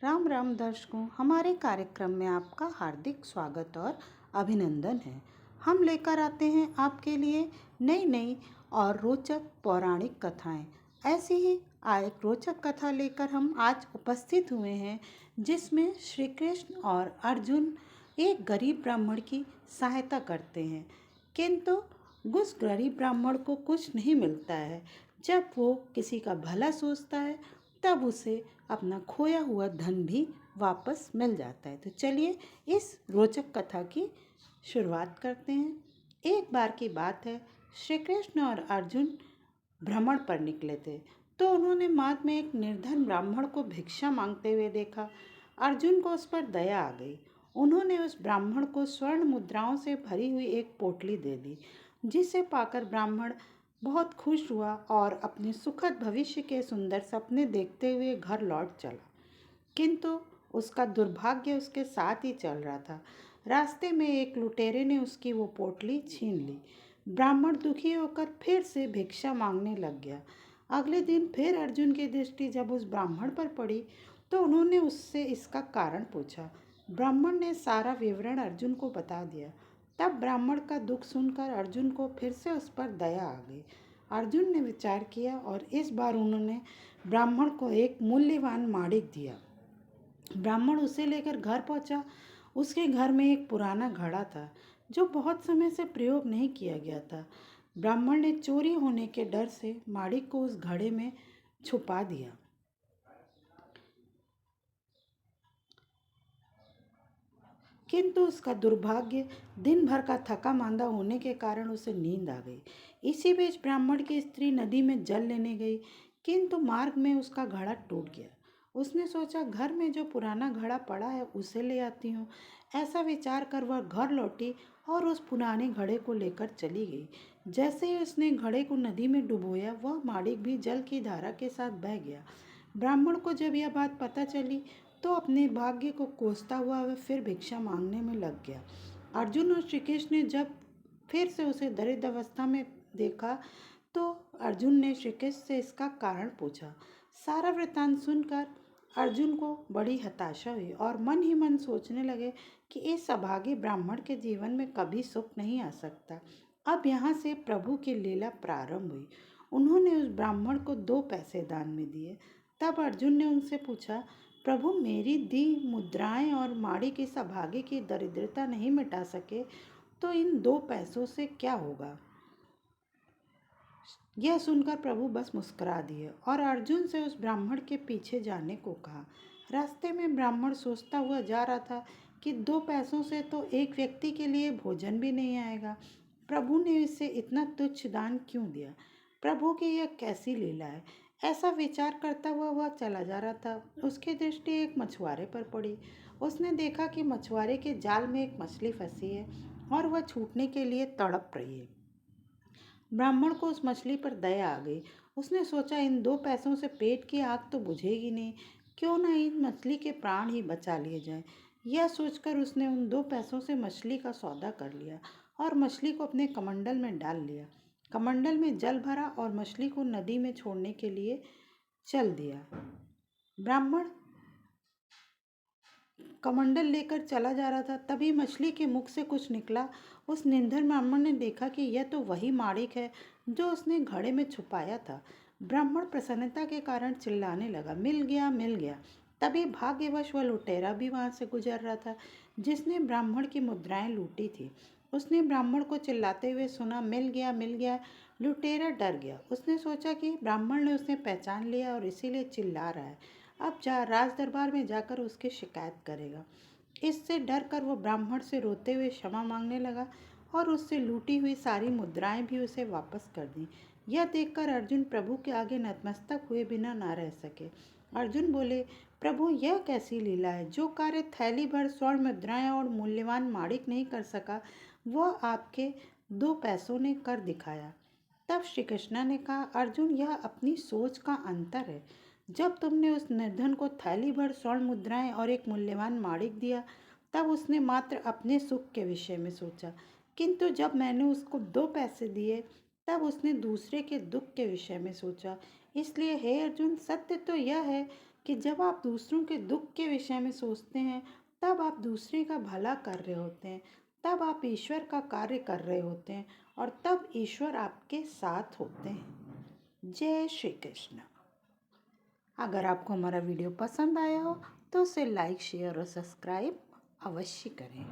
राम राम दर्शकों, हमारे कार्यक्रम में आपका हार्दिक स्वागत और अभिनंदन है। हम लेकर आते हैं आपके लिए नई नई और रोचक पौराणिक कथाएं। ऐसी ही एक रोचक कथा लेकर हम आज उपस्थित हुए हैं, जिसमें श्री कृष्ण और अर्जुन एक गरीब ब्राह्मण की सहायता करते हैं, किंतु उस गरीब ब्राह्मण को कुछ नहीं मिलता है। जब वो किसी का भला सोचता है, तब उसे अपना खोया हुआ धन भी वापस मिल जाता है। तो चलिए इस रोचक कथा की शुरुआत करते हैं। एक बार की बात है, श्री कृष्ण और अर्जुन भ्रमण पर निकले थे, तो उन्होंने मार्ग में एक निर्धन ब्राह्मण को भिक्षा मांगते हुए देखा। अर्जुन को उस पर दया आ गई। उन्होंने उस ब्राह्मण को स्वर्ण मुद्राओं से भरी हुई एक पोटली दे दी, जिसे पाकर ब्राह्मण बहुत खुश हुआ और अपने सुखद भविष्य के सुंदर सपने देखते हुए घर लौट चला। किंतु उसका दुर्भाग्य उसके साथ ही चल रहा था। रास्ते में एक लुटेरे ने उसकी वो पोटली छीन ली। ब्राह्मण दुखी होकर फिर से भिक्षा मांगने लग गया। अगले दिन फिर अर्जुन की दृष्टि जब उस ब्राह्मण पर पड़ी, तो उन्होंने उससे इसका कारण पूछा। ब्राह्मण ने सारा विवरण अर्जुन को बता दिया। तब ब्राह्मण का दुख सुनकर अर्जुन को फिर से उस पर दया आ गई। अर्जुन ने विचार किया और इस बार उन्होंने ब्राह्मण को एक मूल्यवान माणिक दिया। ब्राह्मण उसे लेकर घर पहुंचा। उसके घर में एक पुराना घड़ा था, जो बहुत समय से प्रयोग नहीं किया गया था। ब्राह्मण ने चोरी होने के डर से माणिक को उस घड़े में छुपा दिया। किंतु उसका दुर्भाग्य, दिन भर का थका मांदा होने के कारण उसे नींद आ गई। इसी बीच ब्राह्मण की स्त्री नदी में जल लेने गई, किंतु मार्ग में उसका घड़ा टूट गया। उसने सोचा, घर में जो पुराना घड़ा पड़ा है उसे ले आती हूँ। ऐसा विचार कर वह घर लौटी और उस पुराने घड़े को लेकर चली गई। जैसे ही उसने घड़े को नदी में डुबोया, वह माड़िक भी जल की धारा के साथ बह गया। ब्राह्मण को जब यह बात पता चली, तो अपने भाग्य को कोसता हुआ वह फिर भिक्षा मांगने में लग गया। अर्जुन और श्री कृष्ण ने जब फिर से उसे दरिद्र अवस्था में देखा, तो अर्जुन ने श्री कृष्ण से इसका कारण पूछा। सारा वृत्तांत सुनकर अर्जुन को बड़ी हताशा हुई और मन ही मन सोचने लगे कि इस अभागे ब्राह्मण के जीवन में कभी सुख नहीं आ सकता। अब यहाँ से प्रभु की लीला प्रारंभ हुई। उन्होंने उस ब्राह्मण को 2 पैसे दान में दिए। तब अर्जुन ने उनसे पूछा, प्रभु, मेरी दी मुद्राएं और माड़ी की सभागे की दरिद्रता नहीं मिटा सके, तो इन 2 पैसों से क्या होगा? यह सुनकर प्रभु बस मुस्कुरा दिए और अर्जुन से उस ब्राह्मण के पीछे जाने को कहा। रास्ते में ब्राह्मण सोचता हुआ जा रहा था कि 2 पैसों से तो एक व्यक्ति के लिए भोजन भी नहीं आएगा। प्रभु ने इसे इतना तुच्छ दान क्यों दिया? प्रभु की यह कैसी लीला है? ऐसा विचार करता हुआ वह चला जा रहा था। उसकी दृष्टि एक मछुआरे पर पड़ी। उसने देखा कि मछुआरे के जाल में एक मछली फंसी है और वह छूटने के लिए तड़प रही है। ब्राह्मण को उस मछली पर दया आ गई। उसने सोचा, इन 2 पैसों से पेट की आग तो बुझेगी नहीं, क्यों ना इन मछली के प्राण ही बचा लिए जाएं। यह सोचकर उसने उन 2 पैसों से मछली का सौदा कर लिया और मछली को अपने कमंडल में डाल लिया। कमंडल में जल भरा और मछली को नदी में छोड़ने के लिए चल दिया। ब्राह्मण कमंडल लेकर चला जा रहा था, तभी मछली के मुख से कुछ निकला। उस निर्धन ब्राह्मण ने देखा कि यह तो वही माणिक है जो उसने घड़े में छुपाया था। ब्राह्मण प्रसन्नता के कारण चिल्लाने लगा, मिल गया, मिल गया। तभी भाग्यवश वह लुटेरा भी वहां से गुजर रहा था, जिसने ब्राह्मण की मुद्राएं लूटी थी। उसने ब्राह्मण को चिल्लाते हुए सुना, मिल गया, मिल गया। लुटेरा डर गया। उसने सोचा कि ब्राह्मण ने उसे पहचान लिया और इसीलिए चिल्ला रहा है। अब राज दरबार में जाकर उसकी शिकायत करेगा। इससे डर कर वो ब्राह्मण से रोते हुए क्षमा मांगने लगा और उससे लूटी हुई सारी मुद्राएं भी उसे वापस कर दी। यह देखकर अर्जुन प्रभु के आगे नतमस्तक हुए बिना ना रह सके। अर्जुन बोले, प्रभु, यह कैसी लीला है? जो कार्य थैली भर स्वर्ण मुद्राएं और मूल्यवान माणिक नहीं कर सका, वह आपके 2 पैसों ने कर दिखाया। तब श्री कृष्ण ने कहा, अर्जुन, यह अपनी सोच का अंतर है। जब तुमने उस निर्धन को थैली भर स्वर्ण मुद्राएं और एक मूल्यवान माणिक दिया, तब उसने मात्र अपने सुख के विषय में सोचा, किंतु जब मैंने उसको 2 पैसे दिए, तब उसने दूसरे के दुख के विषय में सोचा। इसलिए हे अर्जुन, सत्य तो यह है कि जब आप दूसरों के दुख के विषय में सोचते हैं तब आप दूसरे का भला कर रहे होते हैं, तब आप ईश्वर का कार्य कर रहे होते हैं और तब ईश्वर आपके साथ होते हैं। जय श्री कृष्ण। अगर आपको हमारा वीडियो पसंद आया हो तो उसे लाइक, शेयर और सब्सक्राइब अवश्य करें।